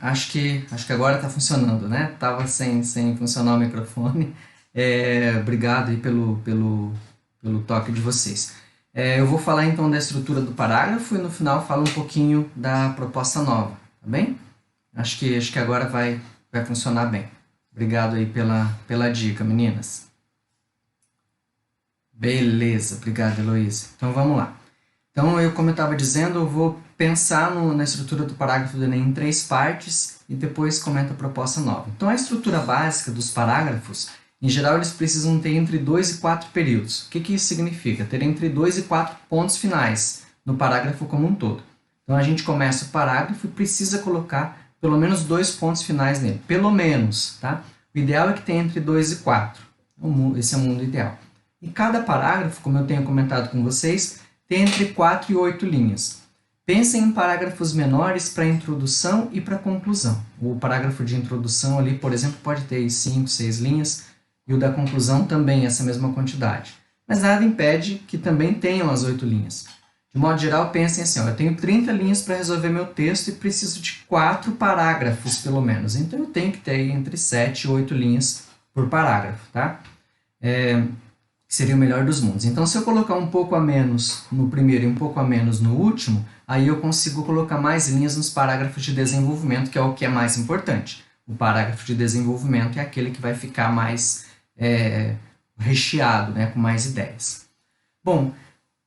Acho que agora está funcionando, né? Tava sem funcionar o microfone. Obrigado aí pelo toque de vocês. Eu vou falar então da estrutura do parágrafo e no final falo um pouquinho da proposta nova, tá bem? Acho que agora vai funcionar bem. Obrigado aí pela dica, meninas. Beleza, obrigado, Heloísa. Então vamos lá. Então, como eu estava dizendo, eu vou pensar na estrutura do parágrafo do Enem em 3 partes e depois comento a proposta nova. Então, a estrutura básica dos parágrafos, em geral, eles precisam ter entre 2 e 4 períodos. O que isso significa? Ter entre 2 e 4 pontos finais no parágrafo como um todo. Então, a gente começa o parágrafo e precisa colocar pelo menos 2 pontos finais nele. Pelo menos, tá? O ideal é que tenha entre 2 e 4. Esse é o mundo ideal. E cada parágrafo, como eu tenho comentado com vocês, tem entre 4 e 8 linhas. Pensem em parágrafos menores para introdução e para conclusão. O parágrafo de introdução ali, por exemplo, pode ter 5, 6 linhas, e o da conclusão também essa mesma quantidade. Mas nada impede que também tenham as 8 linhas. De modo geral, pensem assim, eu tenho 30 linhas para resolver meu texto e preciso de 4 parágrafos, pelo menos. Então, eu tenho que ter entre 7 e 8 linhas por parágrafo, tá? Seria o melhor dos mundos. Então, se eu colocar um pouco a menos no primeiro e um pouco a menos no último, aí eu consigo colocar mais linhas nos parágrafos de desenvolvimento, que é o que é mais importante. O parágrafo de desenvolvimento é aquele que vai ficar mais recheado, né, com mais ideias. Bom,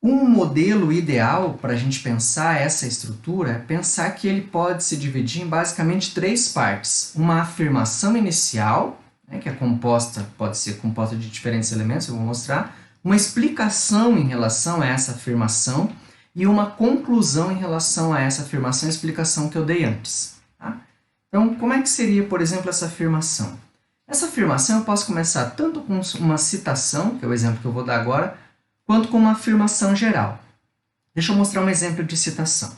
um modelo ideal para a gente pensar essa estrutura é pensar que ele pode se dividir em basicamente 3 partes. Uma afirmação inicial, que pode ser composta de diferentes elementos, eu vou mostrar, uma explicação em relação a essa afirmação e uma conclusão em relação a essa afirmação e explicação que eu dei antes. Tá? Então, como é que seria, por exemplo, essa afirmação? Essa afirmação eu posso começar tanto com uma citação, que é o exemplo que eu vou dar agora, quanto com uma afirmação geral. Deixa eu mostrar um exemplo de citação.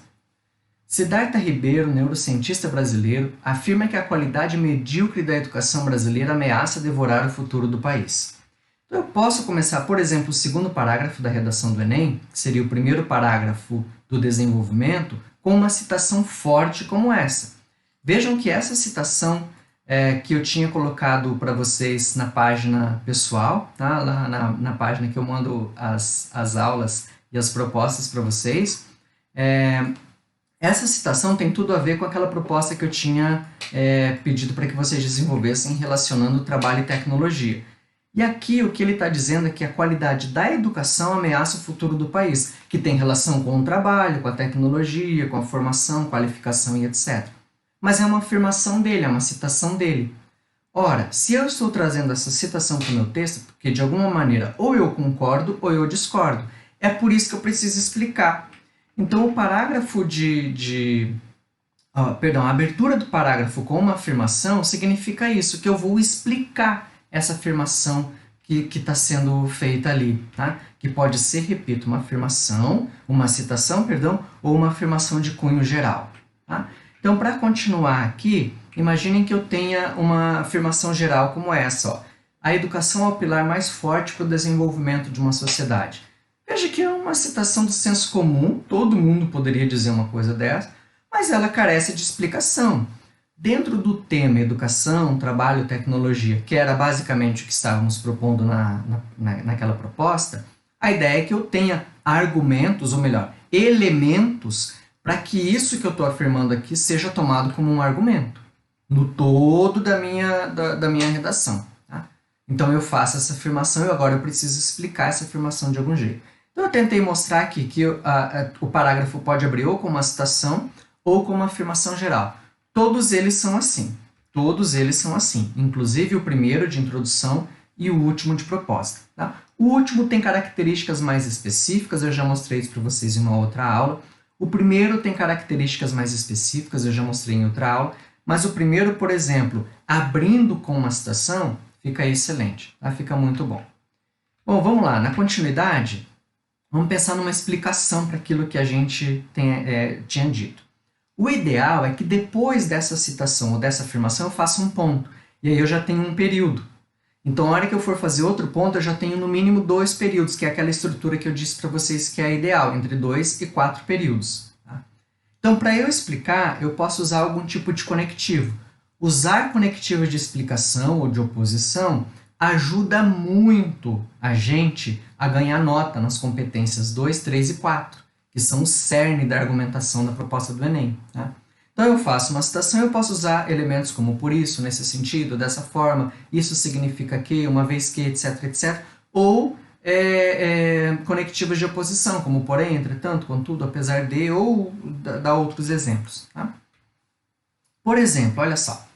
Siddhartha Ribeiro, neurocientista brasileiro, afirma que a qualidade medíocre da educação brasileira ameaça devorar o futuro do país. Então, eu posso começar, por exemplo, o segundo parágrafo da redação do Enem, que seria o primeiro parágrafo do desenvolvimento, com uma citação forte como essa. Vejam que essa citação que eu tinha colocado para vocês na página pessoal, tá? Lá na página que eu mando as aulas e as propostas para vocês, essa citação tem tudo a ver com aquela proposta que eu tinha pedido para que vocês desenvolvessem relacionando trabalho e tecnologia. E aqui o que ele está dizendo é que a qualidade da educação ameaça o futuro do país, que tem relação com o trabalho, com a tecnologia, com a formação, qualificação e etc. Mas é uma afirmação dele, é uma citação dele. Ora, se eu estou trazendo essa citação para o meu texto, porque de alguma maneira ou eu concordo ou eu discordo, é por isso que eu preciso explicar. Então, o parágrafo a abertura do parágrafo com uma afirmação significa isso, que eu vou explicar essa afirmação que está sendo feita ali, tá? Que pode ser, repito, uma afirmação, uma citação, ou uma afirmação de cunho geral, tá? Então, para continuar aqui, imaginem que eu tenha uma afirmação geral como essa, ó. A educação é o pilar mais forte para o desenvolvimento de uma sociedade. Veja que é uma citação do senso comum, todo mundo poderia dizer uma coisa dessa, mas ela carece de explicação. Dentro do tema educação, trabalho e tecnologia, que era basicamente o que estávamos propondo naquela proposta, a ideia é que eu tenha argumentos, ou melhor, elementos, para que isso que eu estou afirmando aqui seja tomado como um argumento, no todo da minha redação. Tá? Então eu faço essa afirmação e agora eu preciso explicar essa afirmação de algum jeito. Então eu tentei mostrar aqui que o parágrafo pode abrir ou com uma citação ou com uma afirmação geral. Todos eles são assim. Todos eles são assim. Inclusive o primeiro de introdução e o último de proposta. Tá? O último tem características mais específicas, eu já mostrei isso para vocês em uma outra aula. O primeiro tem características mais específicas, eu já mostrei em outra aula. Mas o primeiro, por exemplo, abrindo com uma citação, fica excelente. Tá? Fica muito bom. Bom, vamos lá. Na continuidade, vamos pensar numa explicação para aquilo que a gente tinha dito. O ideal é que depois dessa citação ou dessa afirmação eu faça um ponto. E aí eu já tenho um período. Então, a hora que eu for fazer outro ponto, eu já tenho no mínimo 2 períodos, que é aquela estrutura que eu disse para vocês que é a ideal, entre 2 e 4 períodos. Tá? Então, para eu explicar, eu posso usar algum tipo de conectivo. Usar conectivos de explicação ou de oposição ajuda muito a gente a ganhar nota nas competências 2, 3 e 4, que são o cerne da argumentação da proposta do Enem. Tá? Então, eu faço uma citação e eu posso usar elementos como por isso, nesse sentido, dessa forma, isso significa que, uma vez que, etc, etc. Ou conectivos de oposição, como porém, entretanto, contudo, apesar de, ou dar outros exemplos. Tá? Por exemplo, olha só.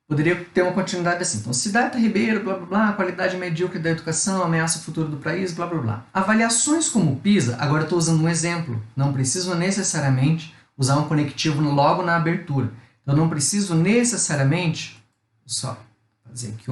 Poderia ter uma continuidade assim. Então, Siddhartha Ribeiro, blá, blá, blá, qualidade medíocre da educação, ameaça o futuro do país, blá, blá, blá. Avaliações como o PISA, agora estou usando um exemplo, não preciso necessariamente usar um conectivo logo na abertura. Eu não preciso necessariamente, só fazer aqui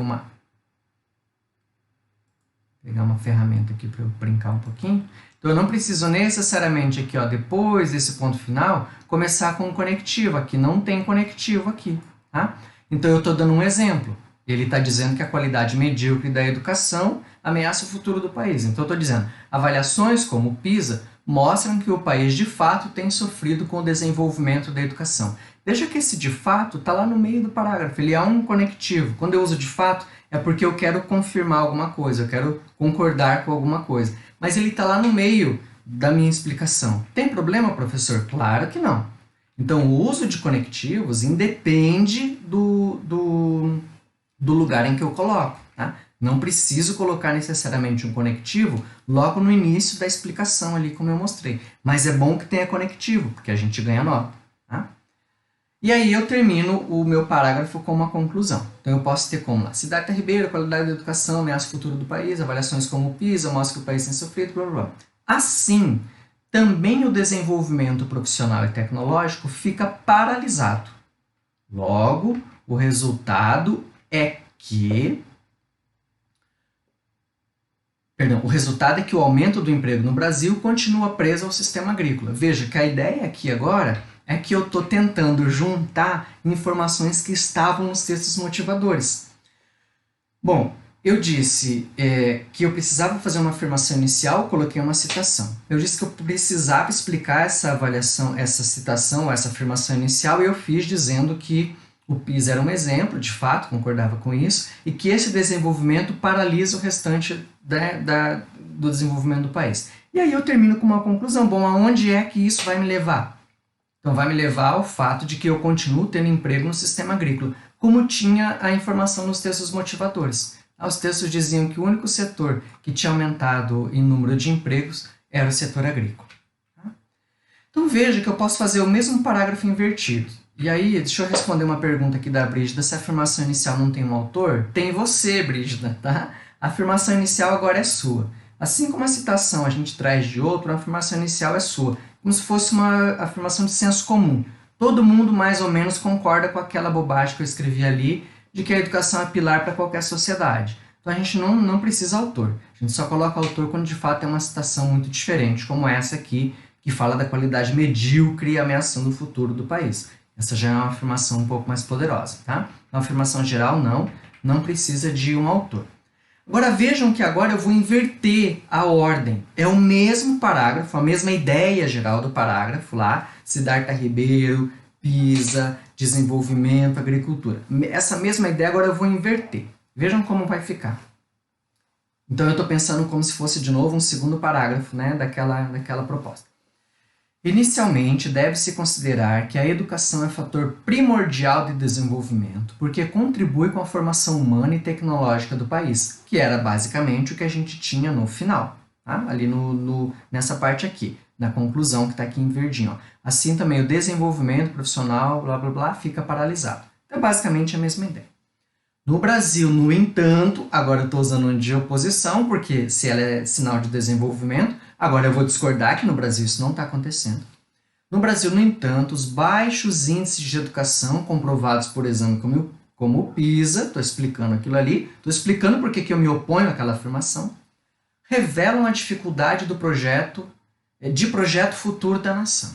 pegar uma ferramenta aqui para eu brincar um pouquinho. Então, eu não preciso necessariamente aqui, ó, depois desse ponto final, começar com um conectivo. Aqui não tem conectivo aqui, tá? Então, eu estou dando um exemplo. Ele está dizendo que a qualidade medíocre da educação ameaça o futuro do país. Então, eu estou dizendo, avaliações como o PISA mostram que o país, de fato, tem sofrido com o desenvolvimento da educação. Veja que esse de fato está lá no meio do parágrafo. Ele é um conectivo. Quando eu uso de fato, é porque eu quero confirmar alguma coisa, eu quero concordar com alguma coisa. Mas ele está lá no meio da minha explicação. Tem problema, professor? Claro que não. Então, o uso de conectivos independe do lugar em que eu coloco. Tá? Não preciso colocar necessariamente um conectivo logo no início da explicação ali, como eu mostrei. Mas é bom que tenha conectivo, porque a gente ganha nota. Tá? E aí eu termino o meu parágrafo com uma conclusão. Então eu posso ter como lá, Siddhartha Ribeiro, qualidade da educação, ameaça o futuro do país, avaliações como o PISA, mostra que o país tem sofrido, blá, blá, blá. Assim, também o desenvolvimento profissional e tecnológico fica paralisado. Logo, o resultado é que... o resultado é que o aumento do emprego no Brasil continua preso ao sistema agrícola. Veja que a ideia aqui agora é que eu estou tentando juntar informações que estavam nos textos motivadores. Bom, eu disse que eu precisava fazer uma afirmação inicial, coloquei uma citação. Eu disse que eu precisava explicar essa avaliação, essa citação, essa afirmação inicial, e eu fiz dizendo que o PISA era um exemplo, de fato, concordava com isso, e que esse desenvolvimento paralisa o restante do desenvolvimento do país. E aí eu termino com uma conclusão. Bom, aonde é que isso vai me levar? Então, vai me levar ao fato de que eu continuo tendo emprego no sistema agrícola, como tinha a informação nos textos motivadores. Os textos diziam que o único setor que tinha aumentado em número de empregos era o setor agrícola. Então, veja que eu posso fazer o mesmo parágrafo invertido. E aí, deixa eu responder uma pergunta aqui da Brígida. Se a afirmação inicial não tem um autor, tem você, Brígida, tá? A afirmação inicial agora é sua. Assim como a citação a gente traz de outro, a afirmação inicial é sua. Como se fosse uma afirmação de senso comum. Todo mundo mais ou menos concorda com aquela bobagem que eu escrevi ali, de que a educação é pilar para qualquer sociedade. Então a gente não precisa autor. A gente só coloca autor quando de fato é uma citação muito diferente, como essa aqui, que fala da qualidade medíocre e ameaçando o futuro do país. Essa já é uma afirmação um pouco mais poderosa, tá? Uma afirmação geral, não precisa de um autor. Agora vejam que agora eu vou inverter a ordem. É o mesmo parágrafo, a mesma ideia geral do parágrafo lá, Siddhartha Ribeiro, PISA, desenvolvimento, agricultura. Essa mesma ideia agora eu vou inverter. Vejam como vai ficar. Então eu estou pensando como se fosse de novo um segundo parágrafo, né, daquela proposta. Inicialmente, deve-se considerar que a educação é fator primordial de desenvolvimento, porque contribui com a formação humana e tecnológica do país, que era basicamente o que a gente tinha no final, tá? Ali nessa parte aqui, na conclusão que está aqui em verdinho. Ó. Assim também o desenvolvimento profissional, blá blá blá, fica paralisado. Então, basicamente a mesma ideia. No Brasil, no entanto, agora eu estou usando um de oposição, porque se ela é sinal de desenvolvimento, agora eu vou discordar que no Brasil isso não está acontecendo. No Brasil, no entanto, os baixos índices de educação comprovados por exame como o PISA, estou explicando aquilo ali, estou explicando por que eu me oponho àquela afirmação, revelam a dificuldade de projeto futuro da nação.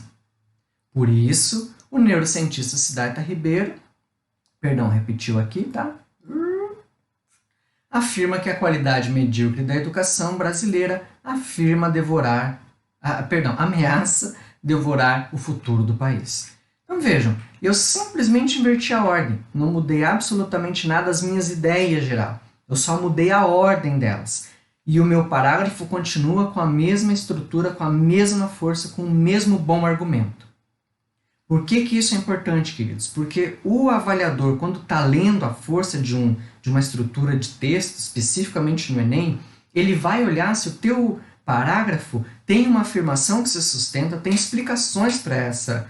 Por isso, o neurocientista Siddhartha Ribeiro, repetiu aqui, tá? Afirma que a qualidade medíocre da educação brasileira ameaça devorar o futuro do país. Então vejam, eu simplesmente inverti a ordem, não mudei absolutamente nada das minhas ideias geral, eu só mudei a ordem delas. E o meu parágrafo continua com a mesma estrutura, com a mesma força, com o mesmo bom argumento. Por que isso é importante, queridos? Porque o avaliador, quando está lendo a força de uma estrutura de texto, especificamente no Enem, ele vai olhar se o teu parágrafo tem uma afirmação que se sustenta, tem explicações para essa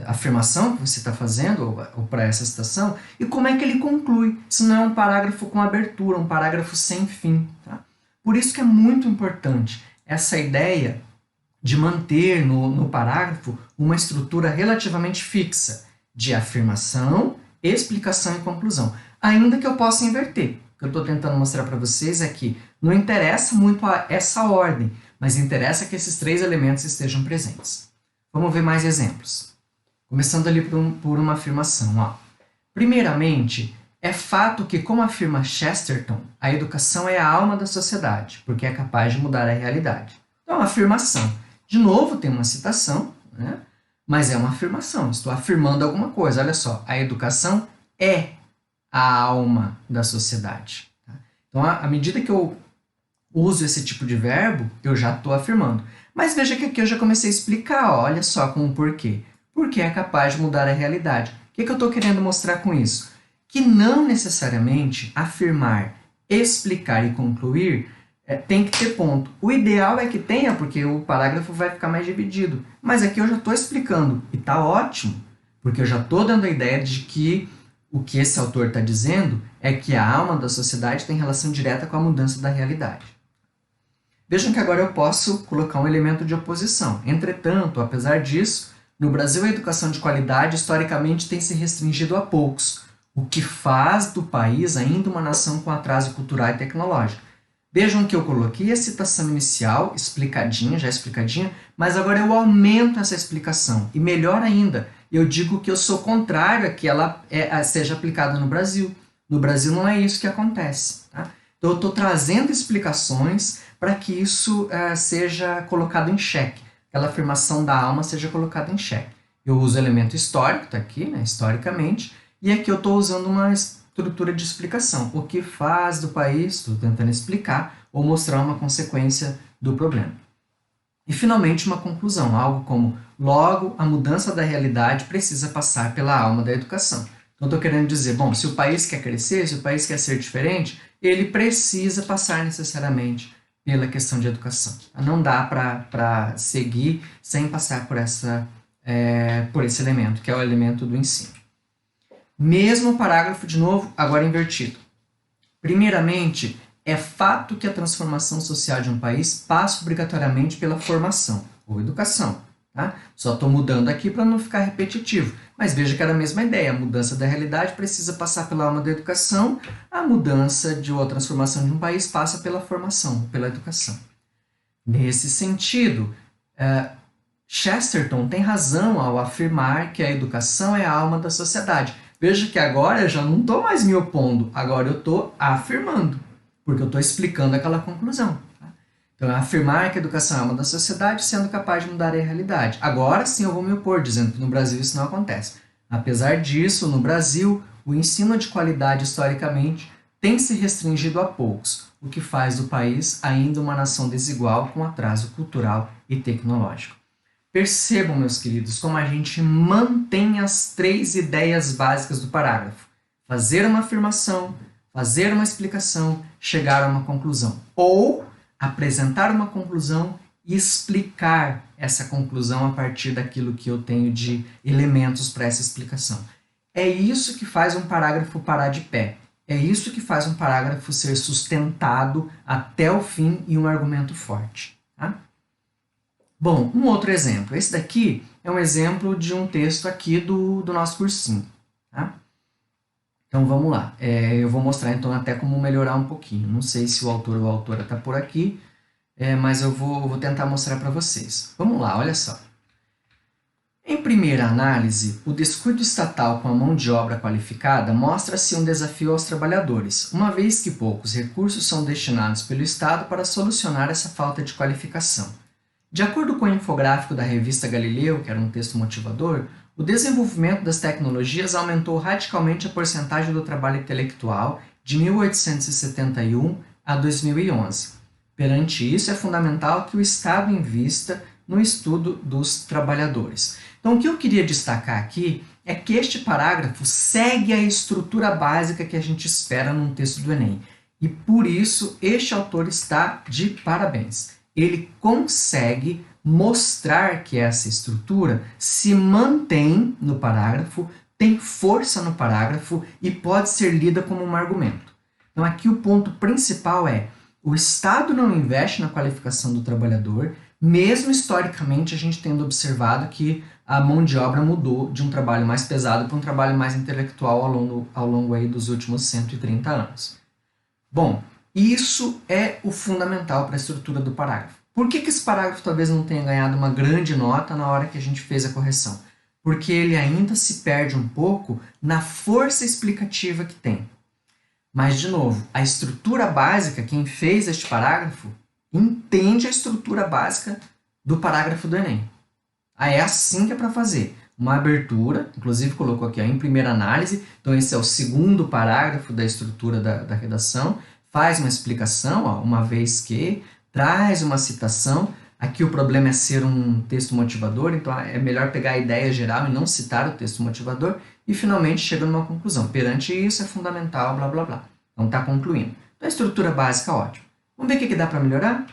afirmação que você está fazendo, ou para essa citação, e como é que ele conclui, se não é um parágrafo com abertura, um parágrafo sem fim. Tá? Por isso que é muito importante essa ideia de manter no parágrafo uma estrutura relativamente fixa de afirmação, explicação e conclusão. Ainda que eu possa inverter. O que eu estou tentando mostrar para vocês é que não interessa muito essa ordem, mas interessa que esses três elementos estejam presentes. Vamos ver mais exemplos. Começando ali por uma afirmação. Ó. Primeiramente, é fato que, como afirma Chesterton, a educação é a alma da sociedade, porque é capaz de mudar a realidade. Então, é uma afirmação. De novo, tem uma citação, né? Mas é uma afirmação. Estou afirmando alguma coisa. Olha só, a educação é a alma da sociedade. Tá? Então, à medida que eu uso esse tipo de verbo, eu já estou afirmando. Mas veja que aqui eu já comecei a explicar, ó, olha só com o porquê. Porque é capaz de mudar a realidade. O que eu estou querendo mostrar com isso? Que não necessariamente afirmar, explicar e concluir tem que ter ponto. O ideal é que tenha, porque o parágrafo vai ficar mais dividido. Mas aqui eu já estou explicando, e está ótimo, porque eu já estou dando a ideia de que o que esse autor está dizendo é que a alma da sociedade tem relação direta com a mudança da realidade. Vejam que agora eu posso colocar um elemento de oposição. Entretanto, apesar disso, no Brasil a educação de qualidade historicamente tem se restringido a poucos, o que faz do país ainda uma nação com atraso cultural e tecnológico. Vejam que eu coloquei a citação inicial, já explicadinha, mas agora eu aumento essa explicação. E melhor ainda, eu digo que eu sou contrário a que ela seja aplicada no Brasil. No Brasil não é isso que acontece. Tá? Então eu estou trazendo explicações para que isso seja colocado em xeque. Aquela afirmação da alma seja colocada em xeque. Eu uso o elemento histórico, está aqui, né, historicamente, e aqui eu estou usando uma estrutura de explicação. O que faz do país, estou tentando explicar, ou mostrar uma consequência do problema. E, finalmente, uma conclusão, algo como, logo, a mudança da realidade precisa passar pela alma da educação. Então, estou querendo dizer, bom, se o país quer crescer, se o país quer ser diferente, ele precisa passar necessariamente pela questão de educação. Não dá para seguir sem passar por esse elemento, que é o elemento do ensino. Mesmo parágrafo, de novo, agora invertido. Primeiramente, é fato que a transformação social de um país passa obrigatoriamente pela formação, ou educação. Tá? Só estou mudando aqui para não ficar repetitivo. Mas veja que era a mesma ideia. A mudança da realidade precisa passar pela alma da educação. A mudança ou a transformação de um país passa pela formação, pela educação. Nesse sentido, Chesterton tem razão ao afirmar que a educação é a alma da sociedade. Veja que agora eu já não estou mais me opondo, agora eu estou afirmando, porque eu estou explicando aquela conclusão. Tá? Então, é afirmar que a educação é a alma da sociedade, sendo capaz de mudar a realidade. Agora sim eu vou me opor, dizendo que no Brasil isso não acontece. Apesar disso, no Brasil, o ensino de qualidade, historicamente, tem se restringido a poucos, o que faz do país ainda uma nação desigual com atraso cultural e tecnológico. Percebam, meus queridos, como a gente mantém as três ideias básicas do parágrafo. Fazer uma afirmação, fazer uma explicação, chegar a uma conclusão. Ou apresentar uma conclusão e explicar essa conclusão a partir daquilo que eu tenho de elementos para essa explicação. É isso que faz um parágrafo parar de pé. É isso que faz um parágrafo ser sustentado até o fim e um argumento forte. Tá? Bom, um outro exemplo. Esse daqui é um exemplo de um texto aqui do nosso cursinho. Tá? Então vamos lá. Eu vou mostrar então até como melhorar um pouquinho. Não sei se o autor ou a autora está por aqui, mas eu vou tentar mostrar para vocês. Vamos lá, olha só. Em primeira análise, o descuido estatal com a mão de obra qualificada mostra-se um desafio aos trabalhadores, uma vez que poucos recursos são destinados pelo Estado para solucionar essa falta de qualificação. De acordo com o infográfico da revista Galileu, que era um texto motivador, o desenvolvimento das tecnologias aumentou radicalmente a porcentagem do trabalho intelectual de 1871 a 2011. Perante isso, é fundamental que o Estado invista no estudo dos trabalhadores. Então, o que eu queria destacar aqui é que este parágrafo segue a estrutura básica que a gente espera num texto do Enem. E por isso, este autor está de parabéns. Ele consegue mostrar que essa estrutura se mantém no parágrafo, tem força no parágrafo e pode ser lida como um argumento. Então, aqui o ponto principal é: o Estado não investe na qualificação do trabalhador, mesmo historicamente a gente tendo observado que a mão de obra mudou de um trabalho mais pesado para um trabalho mais intelectual ao longo aí dos últimos 130 anos. Bom, isso é o fundamental para a estrutura do parágrafo. Por que esse parágrafo talvez não tenha ganhado uma grande nota na hora que a gente fez a correção? Porque ele ainda se perde um pouco na força explicativa que tem. Mas, de novo, a estrutura básica, quem fez este parágrafo, entende a estrutura básica do parágrafo do Enem. É assim que é para fazer. Uma abertura, inclusive colocou aqui ó, em primeira análise, então esse é o segundo parágrafo da estrutura da redação, faz uma explicação, ó, uma vez que, traz uma citação. Aqui o problema é ser um texto motivador, então é melhor pegar a ideia geral e não citar o texto motivador, e finalmente chega numa conclusão. Perante isso é fundamental, blá blá blá. Então está concluindo. Então a estrutura básica, ótimo. Vamos ver o que dá para melhorar?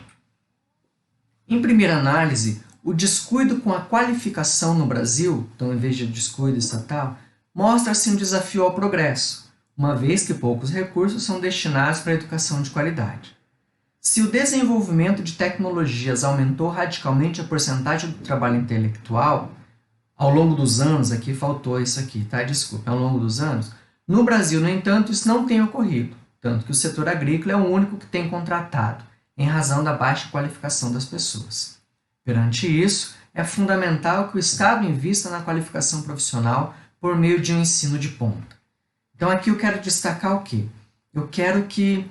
Em primeira análise, o descuido com a qualificação no Brasil, então em vez de descuido estatal, mostra-se um desafio ao progresso, uma vez que poucos recursos são destinados para a educação de qualidade. Se o desenvolvimento de tecnologias aumentou radicalmente a porcentagem do trabalho intelectual, ao longo dos anos, aqui faltou isso aqui, tá? Desculpa, ao longo dos anos, no Brasil, no entanto, isso não tem ocorrido, tanto que o setor agrícola é o único que tem contratado, em razão da baixa qualificação das pessoas. Perante isso, é fundamental que o Estado invista na qualificação profissional por meio de um ensino de ponta. Então aqui eu quero destacar o quê? Eu quero que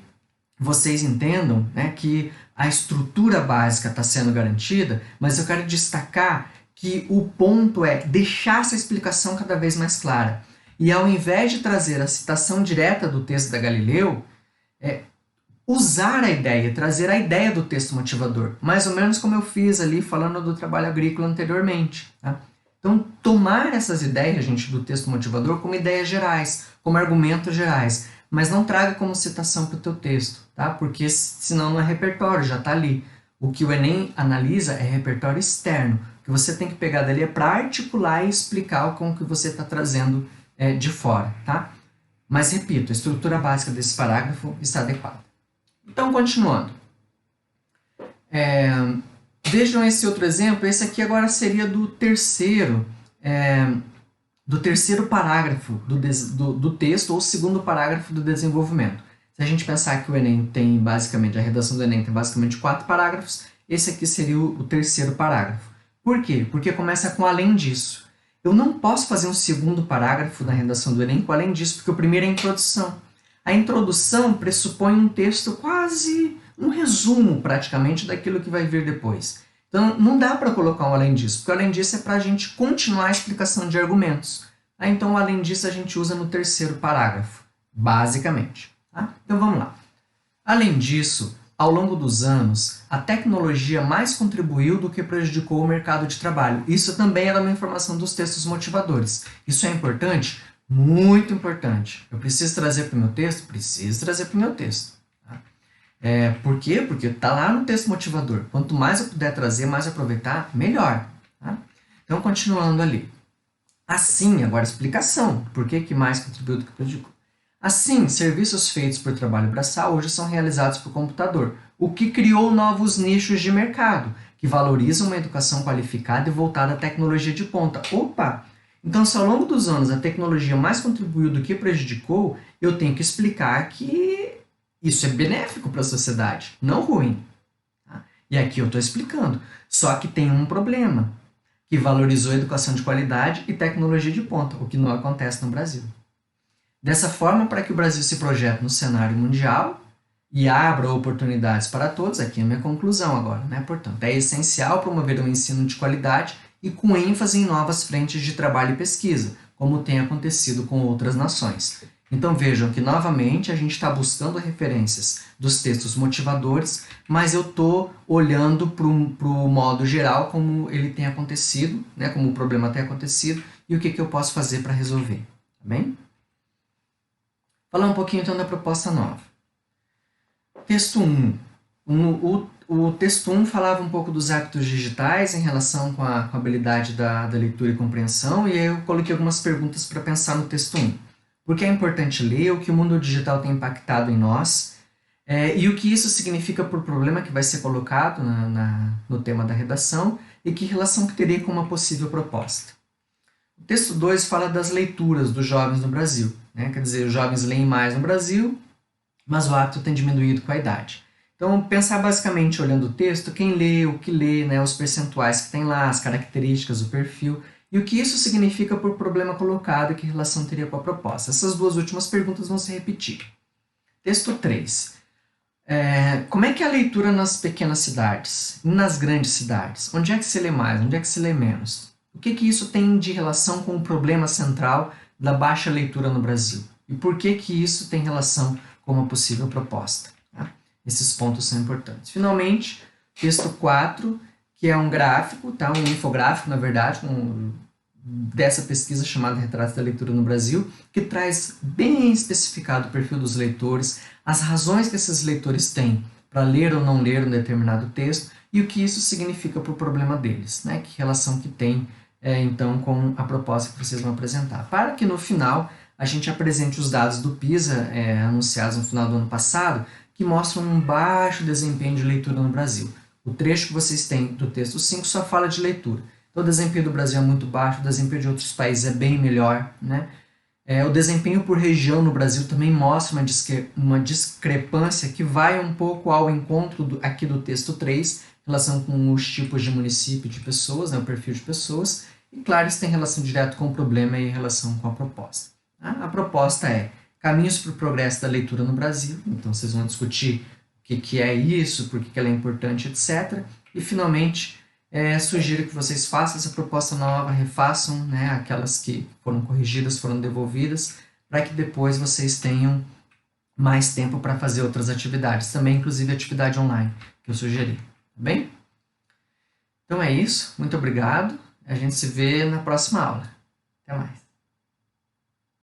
vocês entendam, né, que a estrutura básica está sendo garantida, mas eu quero destacar que o ponto é deixar essa explicação cada vez mais clara. E ao invés de trazer a citação direta do texto da Galileu, usar a ideia, trazer a ideia do texto motivador, mais ou menos como eu fiz ali falando do trabalho agrícola anteriormente. Tá? Então, tomar essas ideias, gente, do texto motivador como ideias gerais, como argumentos gerais, mas não traga como citação para o teu texto, tá? Porque senão não é repertório, já está ali. O que o Enem analisa é repertório externo. O que você tem que pegar dali é para articular e explicar com o que você está trazendo de fora. Tá? Mas, repito, a estrutura básica desse parágrafo está adequada. Então, continuando. Vejam esse outro exemplo. Esse aqui agora seria do terceiro parágrafo do texto, ou segundo parágrafo do desenvolvimento. Se a gente pensar que o Enem tem basicamente, a redação do Enem tem basicamente 4 parágrafos, esse aqui seria o terceiro parágrafo. Por quê? Porque começa com além disso. Eu não posso fazer um segundo parágrafo na redação do Enem com além disso, porque o primeiro é a introdução. A introdução pressupõe um texto quase, um resumo praticamente daquilo que vai vir depois. Então não dá para colocar um além disso, porque além disso é para a gente continuar a explicação de argumentos. Então além disso a gente usa no terceiro parágrafo, basicamente. Tá? Então vamos lá. Além disso, ao longo dos anos, a tecnologia mais contribuiu do que prejudicou o mercado de trabalho. Isso também é uma informação dos textos motivadores. Isso é importante? Muito importante. Eu preciso trazer para o meu texto? Preciso trazer para o meu texto. Tá? Por quê? Porque está lá no texto motivador. Quanto mais eu puder trazer, mais aproveitar, melhor. Tá? Então, continuando ali. Assim, agora explicação. Por que mais contribuiu do que prejudicou? Assim, serviços feitos por trabalho braçal hoje são realizados por computador, o que criou novos nichos de mercado, que valorizam uma educação qualificada e voltada à tecnologia de ponta. Opa! Então, se ao longo dos anos a tecnologia mais contribuiu do que prejudicou, eu tenho que explicar que isso é benéfico para a sociedade, não ruim. Tá? E aqui eu estou explicando. Só que tem um problema, que valorizou a educação de qualidade e tecnologia de ponta, o que não acontece no Brasil. Dessa forma, para que o Brasil se projete no cenário mundial, e abra oportunidades para todos, aqui é a minha conclusão agora, né? Portanto, é essencial promover um ensino de qualidade e com ênfase em novas frentes de trabalho e pesquisa, como tem acontecido com outras nações. Então vejam que, novamente, a gente está buscando referências dos textos motivadores, mas eu estou olhando para o modo geral, como ele tem acontecido, né? Como o problema tem acontecido, e o que eu posso fazer para resolver. Tá bem? Falar um pouquinho então da proposta nova. Texto 1. O texto 1 falava um pouco dos hábitos digitais em relação com a habilidade da leitura e compreensão, e aí eu coloquei algumas perguntas para pensar no texto 1. Por que é importante ler, o que o mundo digital tem impactado em nós, e o que isso significa para o problema que vai ser colocado no tema da redação, e que relação que teria com uma possível proposta. O texto 2 fala das leituras dos jovens no Brasil, né? Quer dizer, os jovens leem mais no Brasil, mas o hábito tem diminuído com a idade. Então, pensar basicamente olhando o texto, quem lê, o que lê, né, os percentuais que tem lá, as características, o perfil, e o que isso significa por problema colocado e que relação teria com a proposta. Essas duas últimas perguntas vão se repetir. Texto 3. Como é que é a leitura nas pequenas cidades e nas grandes cidades? Onde é que se lê mais? Onde é que se lê menos? O que isso tem de relação com o problema central da baixa leitura no Brasil? E por que isso tem relação com uma possível proposta? Tá? Esses pontos são importantes. Finalmente, texto 4, que é um gráfico, tá? Um infográfico, na verdade, dessa pesquisa chamada Retratos da Leitura no Brasil, que traz bem especificado o perfil dos leitores, as razões que esses leitores têm para ler ou não ler um determinado texto e o que isso significa para o problema deles, né? Que relação que tem, então, com a proposta que vocês vão apresentar. Para que no final a gente apresente os dados do PISA, anunciados no final do ano passado, que mostram um baixo desempenho de leitura no Brasil. O trecho que vocês têm do texto 5 só fala de leitura. Então, o desempenho do Brasil é muito baixo, o desempenho de outros países é bem melhor, né? O desempenho por região no Brasil também mostra uma discrepância que vai um pouco ao encontro aqui do texto 3, em relação com os tipos de município de pessoas, né, o perfil de pessoas, e claro, isso tem relação direta com o problema e em relação com a proposta. Tá? A proposta é caminhos para o progresso da leitura no Brasil, então vocês vão discutir o que é isso, por que ela é importante, etc. E finalmente, sugiro que vocês façam essa proposta nova, refaçam, né, aquelas que foram corrigidas, foram devolvidas, para que depois vocês tenham mais tempo para fazer outras atividades, também inclusive atividade online, que eu sugeri. Tá bem? Então é isso, muito obrigado, a gente se vê na próxima aula. Até mais.